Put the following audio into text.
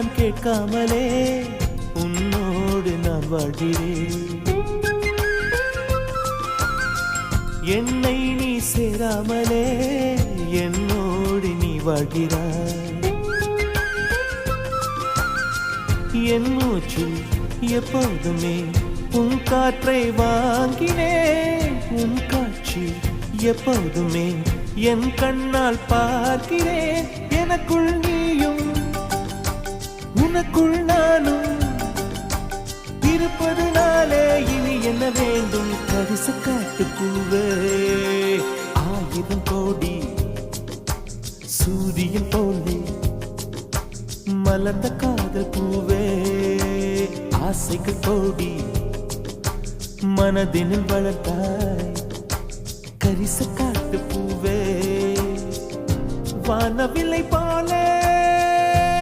நான் கேட்காமலே உன்னோடு நான் வாழ்கிறேன். என்னை நீ சேராமலே என்னோடு நீ வாழ்கிறாய். என் மூச்சு எப்போதுமே உன் காற்றை வாங்கினேன். உன் காட்சி எப்போதுமே என் கண்ணால் பார்க்கிறேன். எனக்குள் நீயும் உனக்குள் நானும் இருப்பதுனாலே இனி என்ன வேண்டும்? பரிசு காட்டு பூவே, 1000 கோடி சூரியன் போலே மலர்ந்த காதல் பூவே, ஆசைகள் கோடி மனதினில் வளர்த்தாய். கரிச காட்டு பூவே, வானவில்லை போலே